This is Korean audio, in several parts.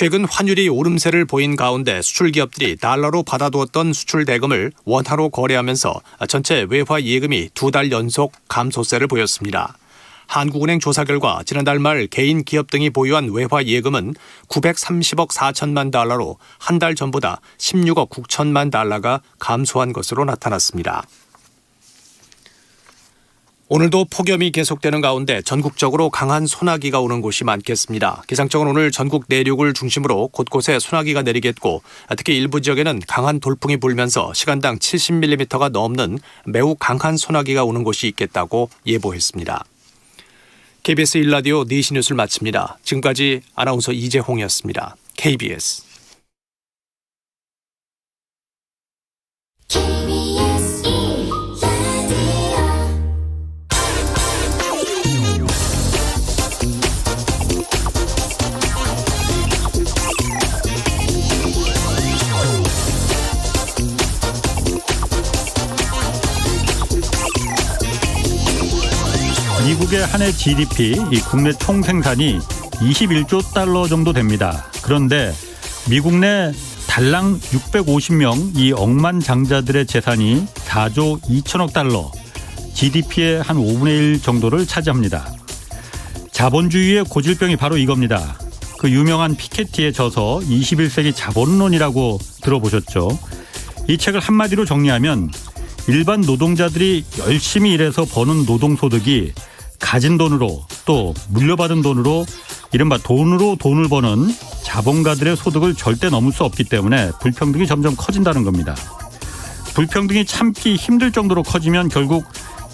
최근 환율이 오름세를 보인 가운데 수출 기업들이 달러로 받아두었던 수출 대금을 원화로 거래하면서 전체 외화 예금이 2달 연속 감소세를 보였습니다. 한국은행 조사 결과 지난달 말 개인 기업 등이 보유한 외화 예금은 930억 4천만 달러로 한 달 전보다 16억 9천만 달러가 감소한 것으로 나타났습니다. 오늘도 폭염이 계속되는 가운데 전국적으로 강한 소나기가 오는 곳이 많겠습니다. 기상청은 오늘 전국 내륙을 중심으로 곳곳에 소나기가 내리겠고 특히 일부 지역에는 강한 돌풍이 불면서 시간당 70mm가 넘는 매우 강한 소나기가 오는 곳이 있겠다고 예보했습니다. KBS 1라디오 4시 뉴스를 마칩니다. 지금까지 아나운서 이재홍이었습니다. KBS 미국의 한 해 GDP, 이 국내 총생산이 21조 달러 정도 됩니다. 그런데 미국 내 달랑 650명 이 억만장자들의 재산이 4조 2천억 달러, GDP의 한 5분의 1 정도를 차지합니다. 자본주의의 고질병이 바로 이겁니다. 그 유명한 피케티의 저서 21세기 자본론이라고 들어보셨죠? 이 책을 한마디로 정리하면 일반 노동자들이 열심히 일해서 버는 노동소득이 가진 돈으로 또 물려받은 돈으로 이른바 돈으로 돈을 버는 자본가들의 소득을 절대 넘을 수 없기 때문에 불평등이 점점 커진다는 겁니다. 불평등이 참기 힘들 정도로 커지면 결국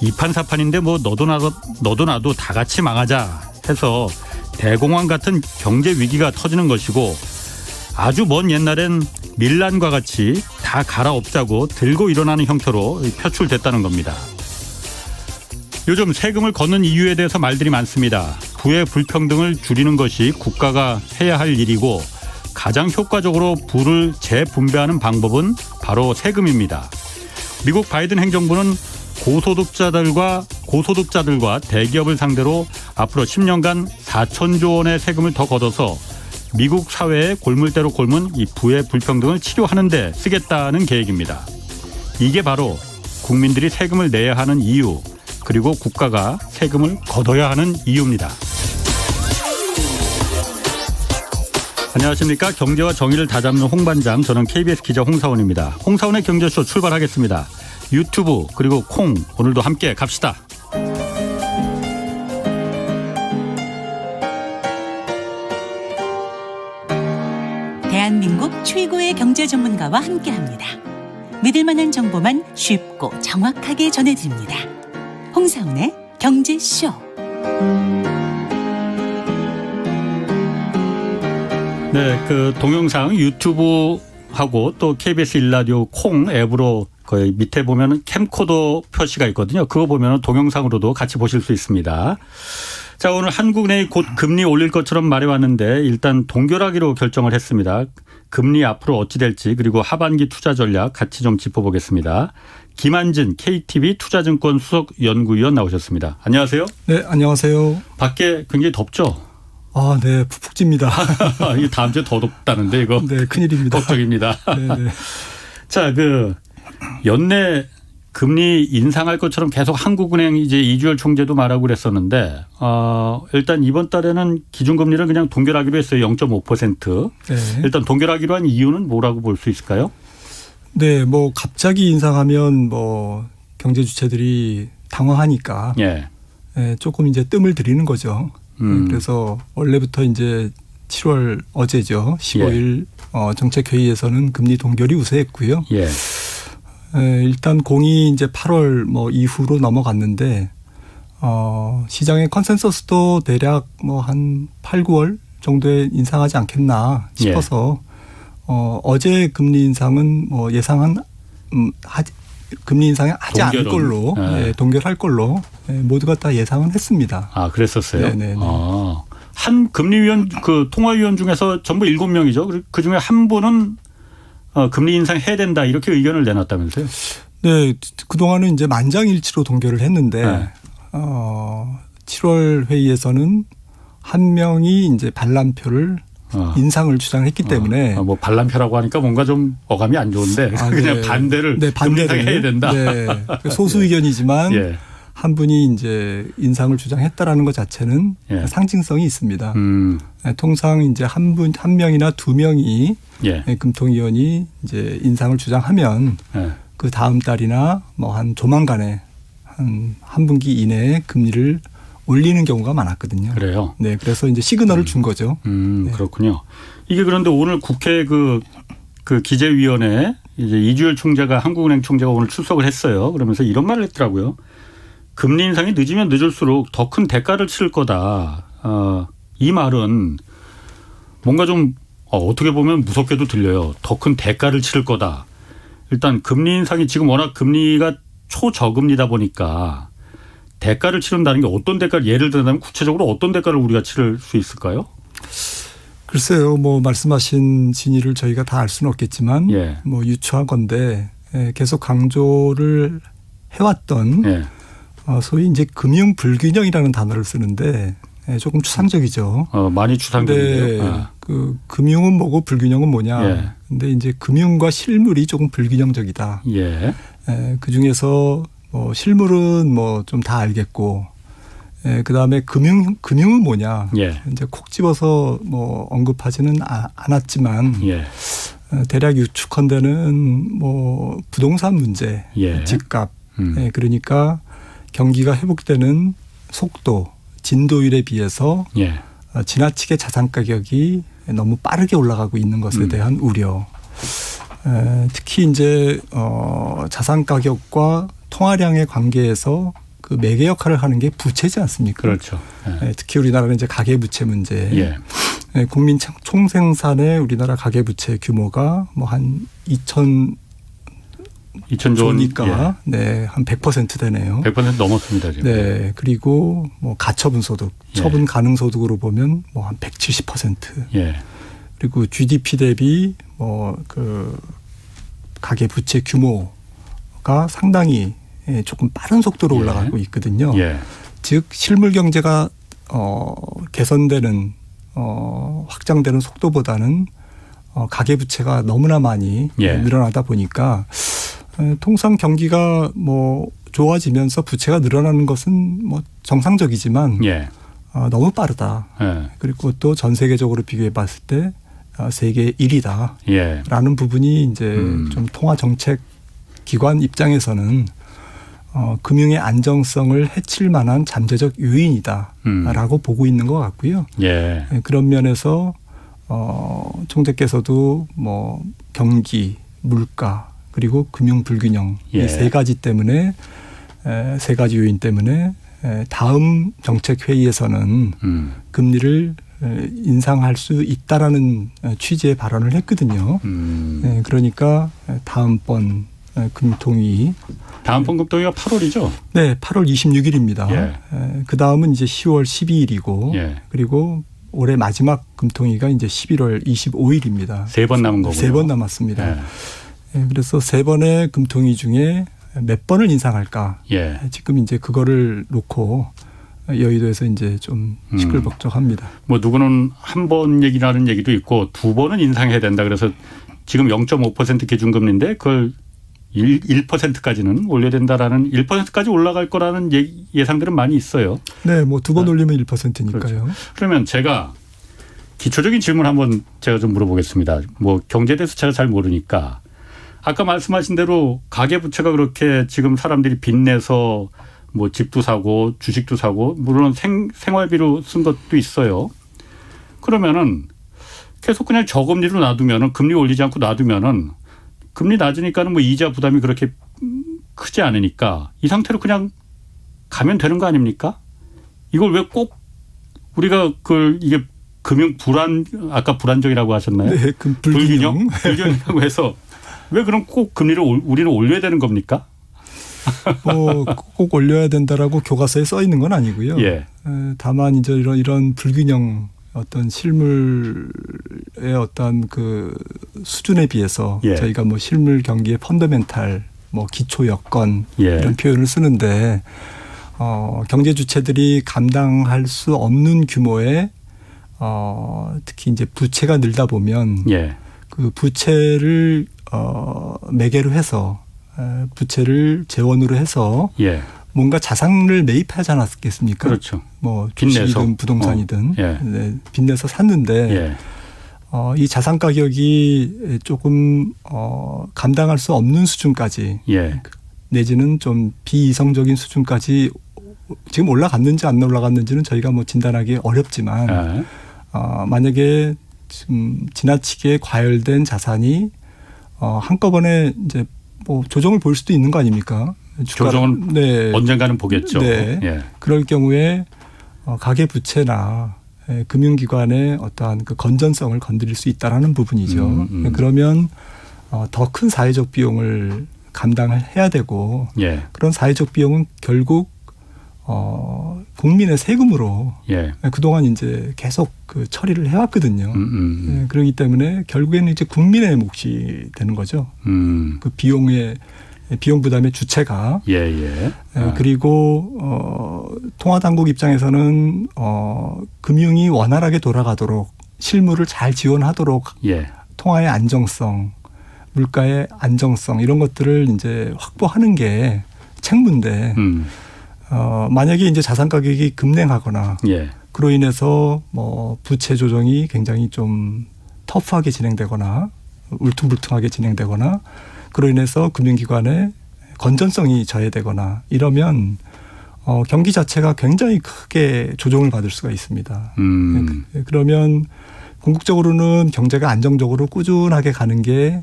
이판사판인데 뭐 너도 나도 다 같이 망하자 해서 대공황 같은 경제 위기가 터지는 것이고 아주 먼 옛날엔 밀란과 같이 다 갈아엎자고 들고 일어나는 형태로 표출됐다는 겁니다. 요즘 세금을 걷는 이유에 대해서 말들이 많습니다. 부의 불평등을 줄이는 것이 국가가 해야 할 일이고 가장 효과적으로 부를 재분배하는 방법은 바로 세금입니다. 미국 바이든 행정부는 고소득자들과 대기업을 상대로 앞으로 10년간 4천조 원의 세금을 더 걷어서 미국 사회의 골물대로 골문 이 부의 불평등을 치료하는 데 쓰겠다는 계획입니다. 이게 바로 국민들이 세금을 내야 하는 이유, 그리고 국가가 세금을 걷어야 하는 이유입니다. 안녕하십니까. 경제와 정의를 다잡는 홍반장, 저는 KBS 기자 홍사원입니다. 홍사원의 경제쇼 출발하겠습니다. 유튜브 그리고 콩 오늘도 함께 갑시다. 대한민국 최고의 경제 전문가와 함께합니다. 믿을 만한 정보만 쉽고 정확하게 전해드립니다. 홍사훈의 경제쇼. 네, 그 동영상 유튜브하고 또 KBS 1라디오 콩 앱으로 거의 밑에 보면은 캠코더 표시가 있거든요. 그거 보면은 동영상으로도 같이 보실 수 있습니다. 자, 오늘 한국은행이 곧 금리 올릴 것처럼 말해왔는데 일단 동결하기로 결정을 했습니다. 금리 앞으로 어찌 될지 그리고 하반기 투자 전략 같이 좀 짚어보겠습니다. 김한진 KTB 투자증권 수석 연구위원 나오셨습니다. 안녕하세요. 네, 안녕하세요. 밖에 굉장히 덥죠? 아, 네, 푹푹 찝니다. 이 다음 주에 더 덥다는데 이거. 네, 큰일입니다. 걱정입니다. 네. 자, 그 연내 금리 인상할 것처럼 계속 한국은행 이제 이주열 총재도 말하고 그랬었는데 일단 이번 달에는 기준금리를 그냥 동결하기로 했어요. 0.5%. 네. 일단 동결하기로 한 이유는 뭐라고 볼 수 있을까요? 네, 뭐 갑자기 인상하면 뭐 경제 주체들이 당황하니까 예. 네, 조금 이제 뜸을 들이는 거죠. 그래서 원래부터 이제 7월 어제죠. 15일 정책회의에서는 금리 동결이 우세했고요. 예. 일단 공이 이제 8월 뭐 이후로 넘어갔는데 시장의 컨센서스도 대략 뭐 한 8, 9월 정도에 인상하지 않겠나 싶어서 어제 금리 인상은 뭐 예상한 금리 인상이 하지 않을 걸로 동결할 걸로 모두가 다 예상은 했습니다. 아, 그랬었어요. 네네. 한 금리위원 그 통화위원 중에서 전부 7명이죠. 그 중에 한 분은 금리 인상해야 된다 이렇게 의견을 내놨다면서요? 네, 그 동안은 이제 만장일치로 동결을 했는데 7월 회의에서는 한 명이 이제 반란표를 인상을 주장했기 때문에 뭐 반란표라고 하니까 뭔가 좀 어감이 안 좋은데 그냥 네. 반대를 네, 반대를 해야 된다. 네. 소수 의견이지만 예. 한 분이 이제 인상을 주장했다라는 것 자체는 예. 상징성이 있습니다. 네, 통상 이제 한 명이나 두 명이 예. 금통위원이 이제 인상을 주장하면 예. 그 다음 달이나 뭐 한 조만간에 한 분기 이내에 금리를 올리는 경우가 많았거든요. 그래요. 네, 그래서 이제 시그널을 준 거죠. 네. 그렇군요. 이게 그런데 오늘 국회 그 기재위원회 이제 이주열 총재가 한국은행 총재가 오늘 출석을 했어요. 그러면서 이런 말을 했더라고요. 금리 인상이 늦으면 늦을수록 더 큰 대가를 치를 거다. 이 말은 뭔가 좀 어떻게 보면 무섭게도 들려요. 더 큰 대가를 치를 거다. 일단 금리 인상이 지금 워낙 금리가 초저금리다 보니까 대가를 치른다는 게 어떤 대가를 예를 들자면 구체적으로 어떤 대가를 우리가 치를 수 있을까요? 글쎄요, 뭐 말씀하신 진위를 저희가 다 알 수는 없겠지만 예. 뭐 유추한 건데 계속 강조를 해왔던 예. 소위 이제 금융 불균형이라는 단어를 쓰는데 조금 추상적이죠. 많이 추상적인데요. 네, 그 금융은 뭐고 불균형은 뭐냐. 예. 근데 이제 금융과 실물이 조금 불균형적이다. 예. 그 중에서 뭐 실물은 뭐 좀 다 알겠고, 그 다음에 금융은 뭐냐. 예. 이제 콕 집어서 뭐 언급하지는 않았지만, 예. 대략 유축컨대는 뭐 부동산 문제, 예. 집값, 그러니까 경기가 회복되는 속도, 진도율에 비해서 예. 지나치게 자산 가격이 너무 빠르게 올라가고 있는 것에 대한 우려. 특히 이제 자산 가격과 통화량의 관계에서 그 매개 역할을 하는 게 부채지 않습니까? 그렇죠. 예. 특히 우리나라는 이제 가계 부채 문제. 예. 국민 총생산의 우리나라 가계 부채 규모가 뭐 한 2000조 조니까 네, 한 100% 되네요. 100% 넘었습니다 지금. 네, 그리고 뭐 가처분 소득, 예. 처분 가능 소득으로 보면 뭐 한 170%. 예. 그리고 GDP 대비 뭐 그 가계 부채 규모가 상당히 조금 빠른 속도로 예. 올라가고 있거든요. 예. 즉 실물 경제가 개선되는 확장되는 속도보다는 가계 부채가 너무나 많이 예. 늘어나다 보니까 통상 경기가 뭐 좋아지면서 부채가 늘어나는 것은 뭐 정상적이지만 예. 너무 빠르다. 예. 그리고 또 전 세계적으로 비교해 봤을 때 세계 1위다라는 예. 부분이 이제 좀 통화 정책 기관 입장에서는 금융의 안정성을 해칠 만한 잠재적 요인이다라고 보고 있는 것 같고요. 예. 그런 면에서 총재께서도 뭐 경기, 물가 그리고 금융 불균형 예. 이 세 가지 때문에 세 가지 요인 때문에 다음 정책 회의에서는 금리를 인상할 수 있다라는 취지의 발언을 했거든요. 그러니까 다음번 금통위 다음번 금통위가 8월이죠? 네, 8월 26일입니다. 예. 그 다음은 이제 10월 12일이고 예. 그리고 올해 마지막 금통위가 이제 11월 25일입니다. 3번 남은 거고요. 3번 남았습니다. 예. 그래서 3번의 금통위 중에 몇 번을 인상할까? 예. 지금 이제 그거를 놓고 여의도에서 이제 좀 시끌벅적합니다. 뭐 누구는 한 번 얘기라는 얘기도 있고 2번은 인상해야 된다. 그래서 지금 0.5% 기준금리인데 그걸 1%까지는 올려야 된다라는 1%까지 올라갈 거라는 예상들은 많이 있어요. 네, 뭐 두 번 올리면 1%니까요. 그렇죠. 그러면 제가 기초적인 질문 한번 제가 좀 물어보겠습니다. 뭐 경제에 대해서 제가 잘 모르니까 아까 말씀하신 대로 가계부채가 그렇게 지금 사람들이 빚내서 뭐 집도 사고 주식도 사고 물론 생활비로 쓴 것도 있어요. 그러면은 계속 그냥 저금리로 놔두면은 금리 올리지 않고 놔두면은 금리 낮으니까는 뭐 이자 부담이 그렇게 크지 않으니까 이 상태로 그냥 가면 되는 거 아닙니까? 이걸 왜 꼭 우리가 이게 금융 아까 불안정이라고 하셨나요? 네, 불균형. 불균형이라고 해서 왜 그럼 꼭 금리를 우리는 올려야 되는 겁니까? 꼭 올려야 된다라고 교과서에 써 있는 건 아니고요. 예. 다만 이제 이런 불균형 어떤 실물의 어떤 그 수준에 비해서 예. 저희가 뭐 실물 경기의 펀더멘탈, 뭐 기초 여건 예. 이런 표현을 쓰는데 경제 주체들이 감당할 수 없는 규모의 특히 이제 부채가 늘다 보면 예. 그 부채를 매개로 해서 부채를 재원으로 해서 예. 뭔가 자산을 매입하지 않았겠습니까? 그렇죠. 뭐 빚내서. 주식이든 부동산이든 예. 네, 빚내서 샀는데 예. 이 자산 가격이 조금 감당할 수 없는 수준까지 예. 내지는 좀 비이성적인 수준까지 지금 올라갔는지 안 올라갔는지는 저희가 뭐 진단하기 어렵지만 예. 만약에 지금 지나치게 과열된 자산이 한꺼번에 이제 뭐 조정을 볼 수도 있는 거 아닙니까? 조정은 네. 언젠가는 보겠죠. 네. 예. 그럴 경우에 가계 부채나 금융기관의 어떠한 그 건전성을 건드릴 수 있다라는 부분이죠. 그러면 더 큰 사회적 비용을 감당을 해야 되고 예. 그런 사회적 비용은 결국 국민의 세금으로 예. 그동안 이제 계속 그 처리를 해왔거든요. 그렇기 때문에 결국에는 이제 국민의 몫이 되는 거죠. 그 비용 부담의 주체가. 예. 예. 그리고 통화당국 입장에서는 금융이 원활하게 돌아가도록 실무를 잘 지원하도록 예. 통화의 안정성, 물가의 안정성 이런 것들을 이제 확보하는 게 책무인데 만약에 이제 자산 가격이 급냉하거나 예. 그로 인해서 뭐 부채 조정이 굉장히 좀 터프하게 진행되거나 울퉁불퉁하게 진행되거나 그로 인해서 금융기관의 건전성이 저해되거나 이러면 경기 자체가 굉장히 크게 조정을 받을 수가 있습니다. 그러면 궁극적으로는 경제가 안정적으로 꾸준하게 가는 게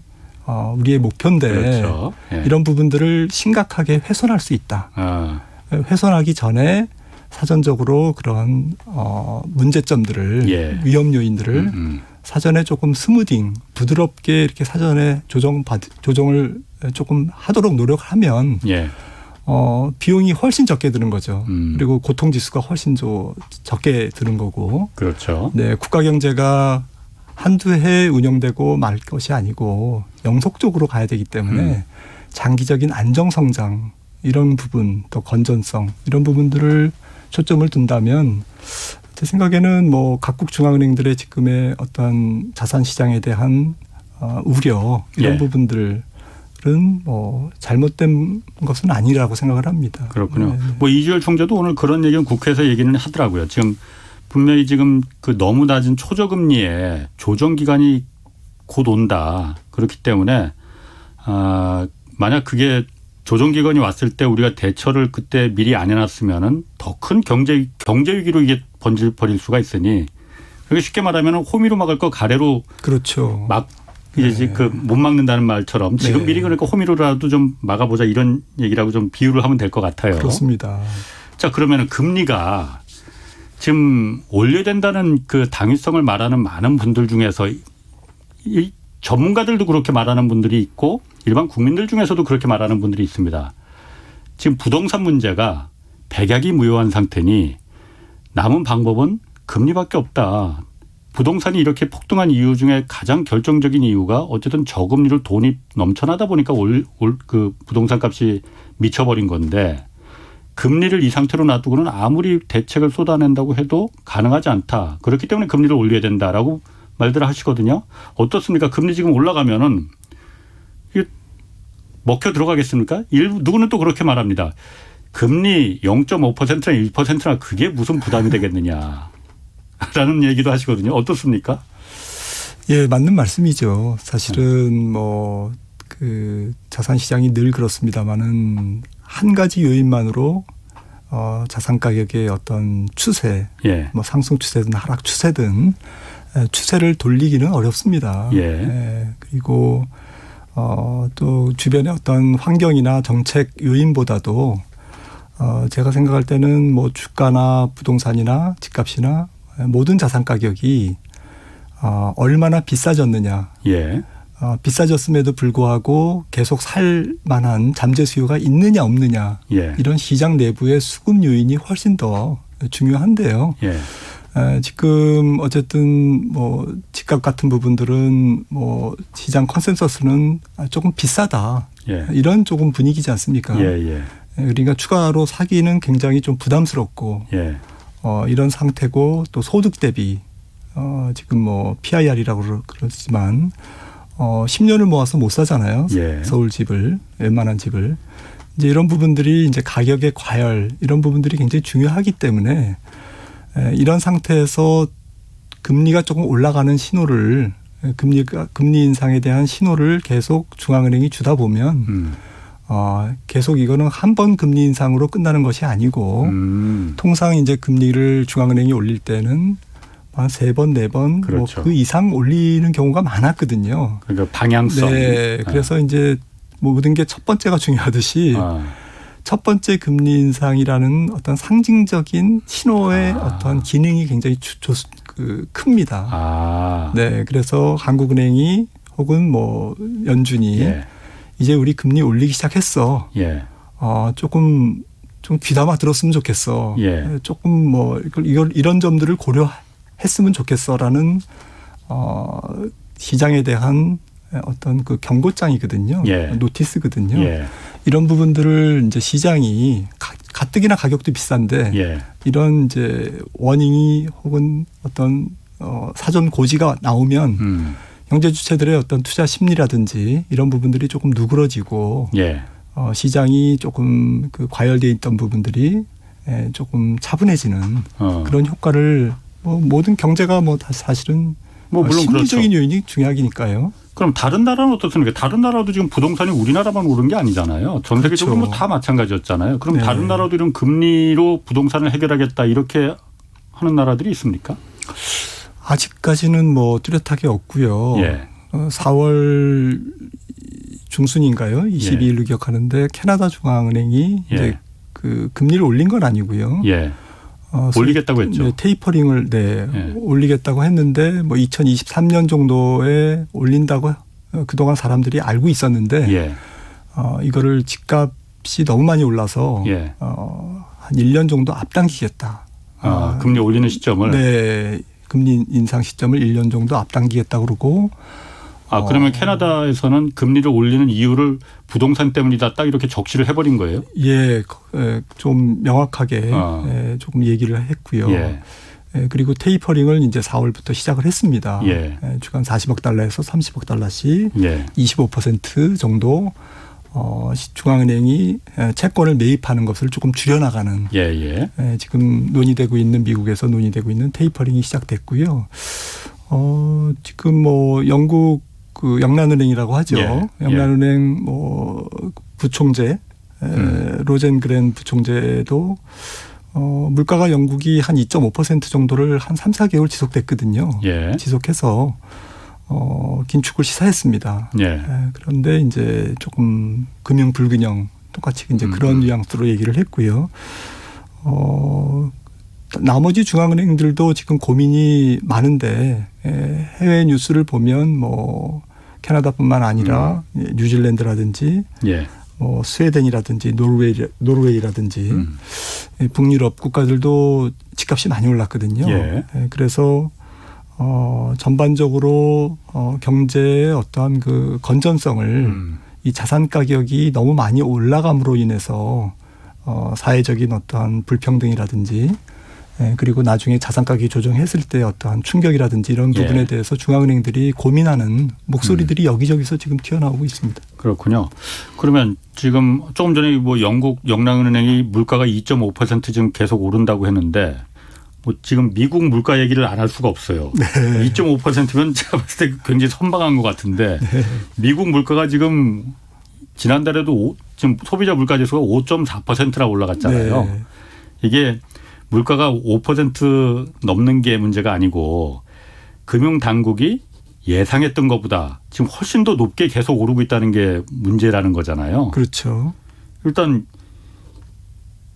우리의 목표인데 그렇죠. 예. 이런 부분들을 심각하게 훼손할 수 있다. 훼손하기 전에 사전적으로 그런 문제점들을 예. 위험 요인들을 사전에 조금 스무딩 부드럽게 이렇게 사전에 조정을 조금 하도록 노력하면 예. 비용이 훨씬 적게 드는 거죠. 그리고 고통 지수가 훨씬 적게 드는 거고. 그렇죠. 네, 국가 경제가 한두 해 운영되고 말 것이 아니고 영속적으로 가야 되기 때문에 장기적인 안정 성장 이런 부분 또 건전성 이런 부분들을 초점을 둔다면 제 생각에는 뭐 각국 중앙은행들의 지금의 어떤 자산 시장에 대한 우려 이런 예. 부분들은 뭐 잘못된 것은 아니라고 생각을 합니다. 그렇군요. 네. 뭐 이주열 총재도 오늘 그런 얘기는 국회에서 얘기는 하더라고요. 지금 분명히 지금 그 너무 낮은 초저금리에 조정 기간이 곧 온다. 그렇기 때문에 만약 그게 조정 기간이 왔을 때 우리가 대처를 그때 미리 안 해놨으면은 더 큰 경제 위기로 이게 번질 수가 있으니 그게 쉽게 말하면 호미로 막을 거 가래로 그렇죠. 막 이제 네. 그 못 막는다는 말처럼 지금 네. 미리 그러니까 호미로라도 좀 막아보자 이런 얘기라고 좀 비유를 하면 될 것 같아요. 그렇습니다. 자 그러면은 금리가 지금 올려야 된다는 그 당위성을 말하는 많은 분들 중에서 이 전문가들도 그렇게 말하는 분들이 있고 일반 국민들 중에서도 그렇게 말하는 분들이 있습니다. 지금 부동산 문제가 백약이 무효한 상태니 남은 방법은 금리밖에 없다. 부동산이 이렇게 폭등한 이유 중에 가장 결정적인 이유가 어쨌든 저금리로 돈이 넘쳐나다 보니까 그 부동산 값이 미쳐버린 건데 금리를 이 상태로 놔두고는 아무리 대책을 쏟아낸다고 해도 가능하지 않다. 그렇기 때문에 금리를 올려야 된다라고 말들을 하시거든요. 어떻습니까? 금리 지금 올라가면은 이게 먹혀 들어가겠습니까? 누구는 또 그렇게 말합니다. 금리 0.5%나 1%나 그게 무슨 부담이 되겠느냐. 라는 얘기도 하시거든요. 어떻습니까? 예, 맞는 말씀이죠. 사실은 뭐 그 자산 시장이 늘 그렇습니다만은 한 가지 요인만으로 자산 가격의 어떤 추세, 예. 뭐 상승 추세든 하락 추세든 추세를 돌리기는 어렵습니다. 예. 그리고 또 주변의 어떤 환경이나 정책 요인보다도 제가 생각할 때는 뭐 주가나 부동산이나 집값이나 모든 자산 가격이 얼마나 비싸졌느냐. 예. 비싸졌음에도 불구하고 계속 살 만한 잠재 수요가 있느냐 없느냐. 예. 이런 시장 내부의 수급 요인이 훨씬 더 중요한데요. 예. 지금 어쨌든 뭐 집값 같은 부분들은 뭐 시장 컨센서스는 조금 비싸다. 예. 이런 조금 분위기지 않습니까? 예. 그러니까 추가로 사기는 굉장히 좀 부담스럽고 예. 이런 상태고 또 소득 대비 지금 뭐 PIR이라고 그러지만 10년을 모아서 못 사잖아요. 예. 서울 집을, 웬만한 집을. 이제 이런 부분들이 이제 가격의 과열 이런 부분들이 굉장히 중요하기 때문에 이런 상태에서 금리가 조금 올라가는 신호를 금리 인상에 대한 신호를 계속 중앙은행이 주다 보면 계속 이거는 한 번 금리 인상으로 끝나는 것이 아니고 통상 이제 금리를 중앙은행이 올릴 때는 한 3번, 4번 그렇죠. 뭐 그 이상 올리는 경우가 많았거든요. 그러니까 방향성. 네. 그래서 이제 모든 게 첫 번째가 중요하듯이 첫 번째 금리 인상이라는 어떤 상징적인 신호의 어떤 기능이 굉장히 큽니다. 네. 그래서 한국은행이 혹은 뭐 연준이 예. 이제 우리 금리 올리기 시작했어. 예. 조금 좀 귀담아 들었으면 좋겠어. 예. 조금 뭐 이런 점들을 고려했으면 좋겠어라는 시장에 대한 어떤 그 경고장이거든요. 예. 노티스거든요. 예. 이런 부분들을 이제 시장이 가뜩이나 가격도 비싼데 예. 이런 이제 워닝이 혹은 어떤 사전 고지가 나오면 경제 주체들의 어떤 투자 심리라든지 이런 부분들이 조금 누그러지고 예. 시장이 조금 그 과열돼 있던 부분들이 조금 차분해지는 그런 효과를 뭐 모든 경제가 뭐 다 사실은 뭐 물론 심리적인 그렇죠. 요인이 중요하니까요. 그럼 다른 나라는 어떻습니까? 다른 나라도 지금 부동산이 우리나라만 오른 게 아니잖아요. 전 세계적으로 그렇죠. 뭐 다 마찬가지였잖아요. 그럼 네. 다른 나라도 이런 금리로 부동산을 해결하겠다 이렇게 하는 나라들이 있습니까? 아직까지는 뭐 뚜렷하게 없고요. 예. 4월 중순인가요? 22일로 기억하는데 캐나다 중앙은행이 예. 이제 그 금리를 올린 건 아니고요. 예. 올리겠다고 했죠. 네, 테이퍼링을 예. 올리겠다고 했는데 뭐 2023년 정도에 올린다고 그동안 사람들이 알고 있었는데 예. 이거를 집값이 너무 많이 올라서 예. 한 1년 정도 앞당기겠다. 금리 올리는 시점을. 네. 금리 인상 시점을 1년 정도 앞당기겠다 그러고 그러면 캐나다에서는 금리를 올리는 이유를 부동산 때문이다 딱 이렇게 적시를 해버린 거예요? 예, 좀 명확하게 조금 얘기를 했고요. 예. 그리고 테이퍼링을 이제 4월부터 시작을 했습니다. 예. 주간 40억 달러에서 30억 달러씩 예. 25% 정도 중앙은행이 채권을 매입하는 것을 조금 줄여나가는 예. 지금 논의되고 있는 미국에서 논의되고 있는 테이퍼링이 시작됐고요. 지금 뭐 영국 그 영란은행이라고 하죠. 예. 영란은행 뭐 부총재 로젠그렌 부총재도 물가가 영국이 한 2.5% 정도를 한 3, 4개월 지속됐거든요. 예. 지속해서 긴축을 시사했습니다. 예. 그런데 이제 조금 금융 불균형 똑같이 이제 그런 뉘앙스로 얘기를 했고요. 나머지 중앙은행들도 지금 고민이 많은데 해외 뉴스를 보면 뭐 캐나다뿐만 아니라 뉴질랜드라든지 예. 뭐 스웨덴이라든지 노르웨이라든지 북유럽 국가들도 집값이 많이 올랐거든요. 예. 그래서 전반적으로 경제의 어떠한 그 건전성을 이 자산 가격이 너무 많이 올라감으로 인해서 사회적인 어떠한 불평등이라든지 그리고 나중에 자산 가격이 조정했을 때 어떠한 충격이라든지 이런 부분에 예. 대해서 중앙은행들이 고민하는 목소리들이 여기저기서 지금 튀어나오고 있습니다. 그렇군요. 그러면 지금 조금 전에 뭐 영국 영랑은행이 물가가 2.5% 지금 계속 오른다고 했는데 뭐 지금 미국 물가 얘기를 안 할 수가 없어요. 네. 2.5%면 제가 봤을 때 굉장히 선방한 것 같은데 미국 물가가 지금 지난달에도 지금 소비자 물가 지수가 5.4%나 올라갔잖아요. 네. 이게 물가가 5% 넘는 게 문제가 아니고 금융 당국이 예상했던 것보다 지금 훨씬 더 높게 계속 오르고 있다는 게 문제라는 거잖아요. 그렇죠. 일단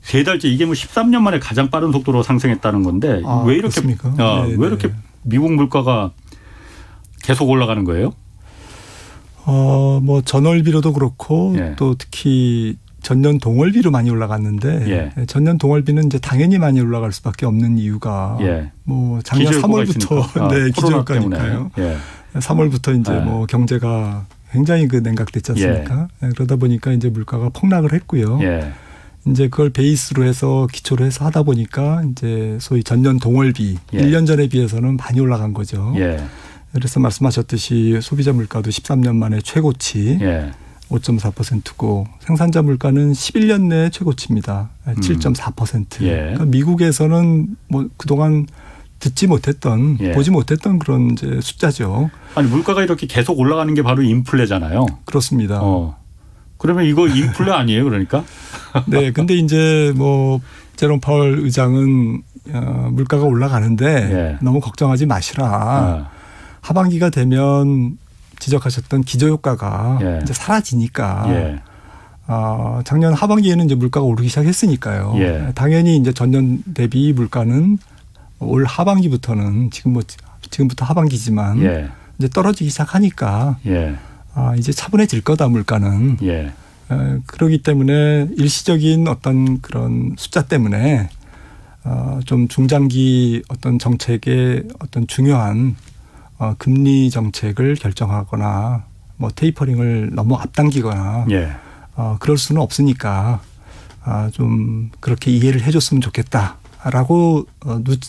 3달째 이게 뭐 13년 만에 가장 빠른 속도로 상승했다는 건데 왜 이렇게 왜 이렇게 미국 물가가 계속 올라가는 거예요? 뭐 전월비로도 그렇고 예. 또 특히 전년 동월비로 많이 올라갔는데 예. 전년 동월비는 이제 당연히 많이 올라갈 수밖에 없는 이유가 예. 뭐 작년 3월부터 네, 기저효과니까요. 예. 3월부터 이제 뭐 경제가 굉장히 그 냉각됐지 않습니까? 그러다 보니까 이제 물가가 폭락을 했고요. 예. 이제 그걸 베이스로 해서 기초로 해서 하다 보니까 이제 소위 전년 동월비 예. 1년 전에 비해서는 많이 올라간 거죠. 예. 그래서 말씀하셨듯이 소비자 물가도 13년 만에 최고치 예. 5.4%고 생산자 물가는 11년 내 최고치입니다. 7.4%. 예. 그러니까 미국에서는 뭐 그동안 듣지 못했던 예. 보지 못했던 그런 이제 숫자죠. 아니 물가가 이렇게 계속 올라가는 게 바로 인플레잖아요. 그렇습니다. 그러면 이거 인플레 아니에요, 그러니까? 네, 근데 이제 뭐 제롬 파월 의장은 물가가 올라가는데 예. 너무 걱정하지 마시라. 하반기가 되면 지적하셨던 기저효과가 예. 이제 사라지니까 예. 작년 하반기에는 이제 물가가 오르기 시작했으니까요. 예. 당연히 이제 전년 대비 물가는 올 하반기부터는 지금부터 하반기지만 예. 이제 떨어지기 시작하니까 예. 이제 차분해질 거다 물가는. 예. 그러기 때문에 일시적인 어떤 그런 숫자 때문에 좀 중장기 어떤 정책의 어떤 중요한 금리 정책을 결정하거나 뭐 테이퍼링을 너무 앞당기거나 예. 그럴 수는 없으니까 좀 그렇게 이해를 해줬으면 좋겠다라고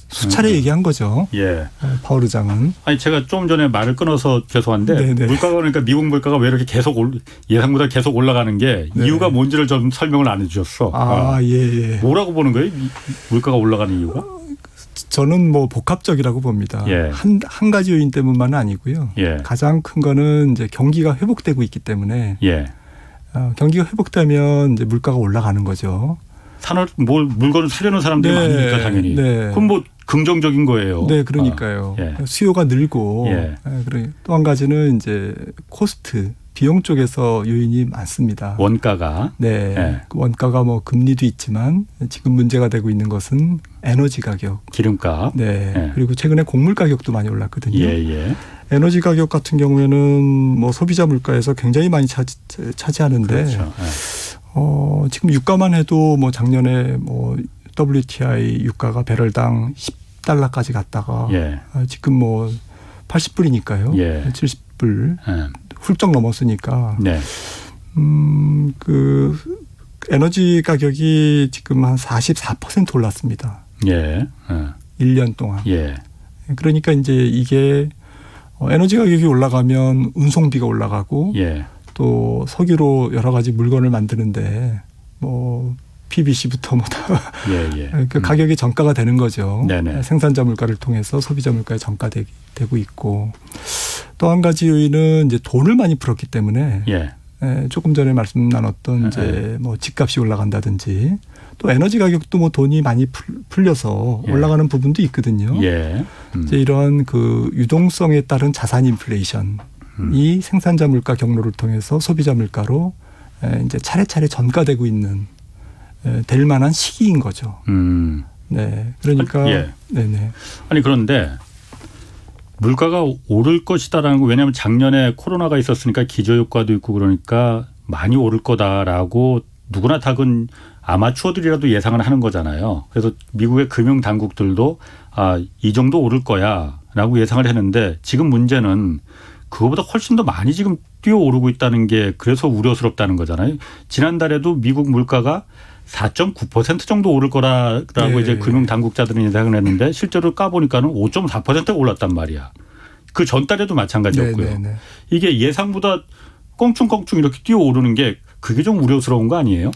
수차례 얘기한 거죠. 예. 파월 의장은. 아니 제가 좀 전에 말을 끊어서 죄송한데 네네. 물가가 그러니까 미국 물가가 왜 이렇게 계속 예상보다 계속 올라가는 게 네. 이유가 뭔지를 좀 설명을 안 해주셨어. 예. 뭐라고 보는 거예요? 물가가 올라가는 이유가? 저는 뭐 복합적이라고 봅니다. 예. 한 가지 요인 때문만은 아니고요. 예. 가장 큰 거는 이제 경기가 회복되고 있기 때문에 예. 경기가 회복되면 이제 물가가 올라가는 거죠. 물건을 사려는 사람들이 네. 많으니까 당연히. 네. 그럼 뭐 긍정적인 거예요. 네, 그러니까요. 예. 수요가 늘고 예. 또 한 가지는 이제 코스트 비용 쪽에서 요인이 많습니다. 원가가. 네, 예. 그 원가가 뭐 금리도 있지만 지금 문제가 되고 있는 것은 에너지 가격. 기름값. 네, 예. 그리고 최근에 곡물 가격도 많이 올랐거든요. 예. 에너지 가격 같은 경우에는 뭐 소비자 물가에서 굉장히 많이 차지하는데 그렇죠. 예. 지금 유가만 해도 뭐 작년에 뭐 WTI 유가가 배럴당 $10까지 갔다가 예. 지금 뭐 80불이니까요. 예. 70불 예. 훌쩍 넘었으니까 네. 그 에너지 가격이 지금 한 44% 올랐습니다. 예. 1년 동안. 예. 그러니까 이제 이게 에너지 가격이 올라가면 운송비가 올라가고 예. 또 석유로 여러 가지 물건을 만드는데 뭐 PVC부터 뭐 다 예. 그 가격이 전가가 되는 거죠. 네네. 생산자 물가를 통해서 소비자 물가에 전가되고 있고 또 한 가지 요인은 이제 돈을 많이 풀었기 때문에 예. 조금 전에 말씀 나눴던 이제 뭐 집값이 올라간다든지 또 에너지 가격도 뭐 돈이 많이 풀려서 예. 올라가는 부분도 있거든요. 예. 이제 이런 그 유동성에 따른 자산 인플레이션이 생산자 물가 경로를 통해서 소비자 물가로 이제 차례차례 전가되고 있는 될 만한 시기인 거죠. 네, 그러니까 예. 네네. 아니 그런데 물가가 오를 것이다라는 거 왜냐하면 작년에 코로나가 있었으니까 기저효과도 있고 그러니까 많이 오를 거다라고 누구나 다 그건 아마추어들이라도 예상을 하는 거잖아요. 그래서 미국의 금융 당국들도 이 정도 오를 거야라고 예상을 했는데 지금 문제는 그거보다 훨씬 더 많이 지금 뛰어오르고 있다는 게 그래서 우려스럽다는 거잖아요. 지난달에도 미국 물가가 4.9% 정도 오를 거라고 네. 이제 금융 당국자들은 예상을 했는데 실제로 까보니까는 5.4%가 올랐단 말이야. 그 전달에도 마찬가지였고요. 네네네. 이게 예상보다 껑충껑충 이렇게 뛰어오르는 게 그게 좀 우려스러운 거 아니에요?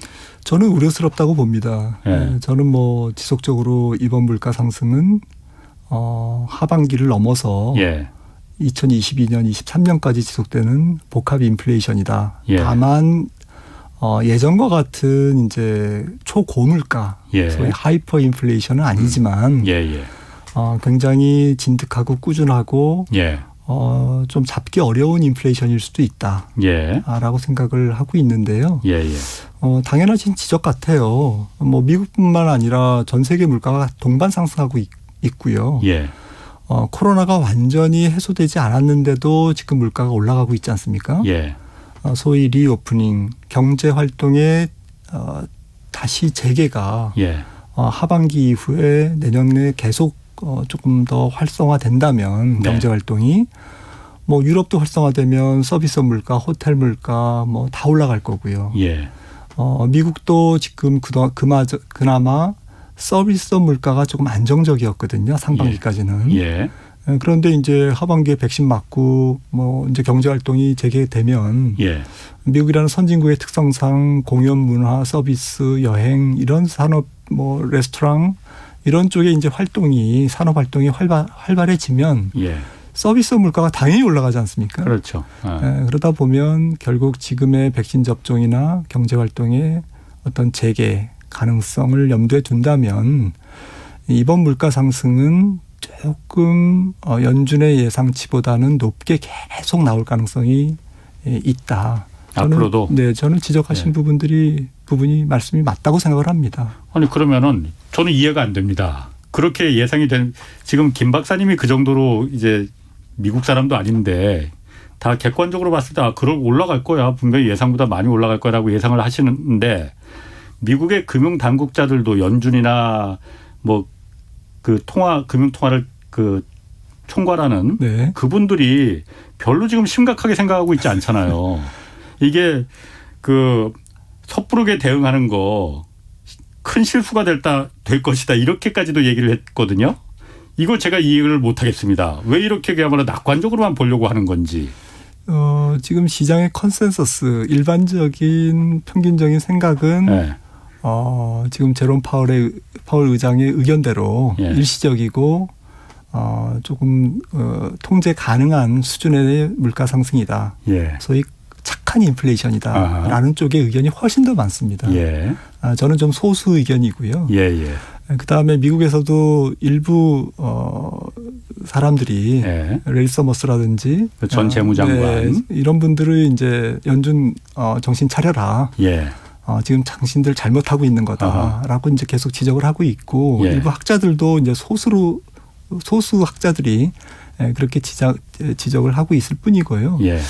저는 우려스럽다고 봅니다. 예. 저는 뭐 지속적으로 이번 물가 상승은 하반기를 넘어서 예. 2022년, 23년까지 지속되는 복합 인플레이션이다. 예. 다만 예전과 같은 이제 초고물가, 예. 소위 하이퍼 인플레이션은 아니지만 예. 굉장히 진득하고 꾸준하고 예. 좀 잡기 어려운 인플레이션일 수도 있다라고 예. 생각을 하고 있는데요. 예. 당연하신 지적 같아요. 뭐 미국뿐만 아니라 전 세계 물가가 동반 상승하고 있고요. 예. 코로나가 완전히 해소되지 않았는데도 지금 물가가 올라가고 있지 않습니까? 예. 소위 리오프닝 경제 활동의 다시 재개가 예. 하반기 이후에 내년에 계속 조금 더 활성화된다면 네. 경제 활동이 뭐 유럽도 활성화되면 서비스 물가, 호텔 물가 뭐 다 올라갈 거고요. 예. 미국도 지금 그나마 서비스업 물가가 조금 안정적이었거든요. 상반기까지는. 예. 그런데 이제 하반기에 백신 맞고 뭐 이제 경제 활동이 재개되면 예. 미국이라는 선진국의 특성상 공연 문화, 서비스, 여행 이런 산업 뭐 레스토랑 이런 쪽에 이제 산업 활동이 활발해지면 예. 서비스 물가가 당연히 올라가지 않습니까? 그렇죠. 그러다 보면 결국 지금의 백신 접종이나 경제 활동의 어떤 재개 가능성을 염두에 둔다면 이번 물가 상승은 조금 연준의 예상치보다는 높게 계속 나올 가능성이 있다. 앞으로도? 네, 저는 지적하신 부분이 말씀이 맞다고 생각을 합니다. 아니 그러면은 저는 이해가 안 됩니다. 그렇게 예상이 된 지금 김 박사님이 그 정도로 이제 미국 사람도 아닌데 다 객관적으로 봤을 때 그럴 올라갈 거야. 분명히 예상보다 많이 올라갈 거라고 예상을 하시는데 미국의 금융 당국자들도 연준이나 뭐 그 금융 통화를 그 총괄하는 네. 그분들이 별로 지금 심각하게 생각하고 있지 않잖아요. 이게 그 섣부르게 대응하는 거 큰 실수가 될 것이다 이렇게까지도 얘기를 했거든요. 이거 제가 이해를 못 하겠습니다. 왜 이렇게 그야말로 낙관적으로만 보려고 하는 건지. 지금 시장의 컨센서스 일반적인 평균적인 생각은 네. 지금 제롬 파월 의장의 의견대로 예. 일시적이고 조금 통제 가능한 수준의 물가 상승이다. 예. 소위 착한 인플레이션이다라는 쪽의 의견이 훨씬 더 많습니다. 예. 저는 좀 소수 의견이고요. 예. 예. 그다음에 미국에서도 일부 사람들이 예. 레이 서머스라든지 전 재무장관 네, 이런 분들을 이제 연준 정신 차려라. 예. 지금 당신들 잘못하고 있는 거다라고 이제 계속 지적을 하고 있고 예. 일부 학자들도 이제 소수 학자들이 그렇게 지적을 하고 있을 뿐이고요. 예.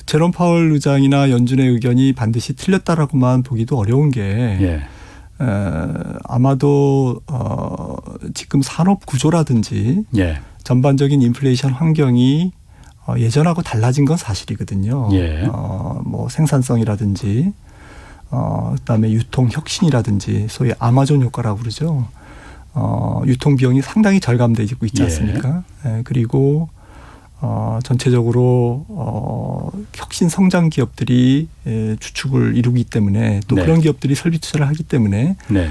제롬 파월 의장이나 연준의 의견이 반드시 틀렸다라고만 보기도 어려운 게 예. 아마도 지금 산업 구조라든지 예. 전반적인 인플레이션 환경이 예전하고 달라진 건 사실이거든요. 예. 뭐 생산성이라든지 그다음에 유통 혁신이라든지 소위 아마존 효과라고 그러죠. 유통 비용이 상당히 절감되고 있지 않습니까? 예, 그리고 전체적으로 혁신 성장 기업들이 주축을 이루기 때문에 또 네. 그런 기업들이 설비 투자를 하기 때문에 네.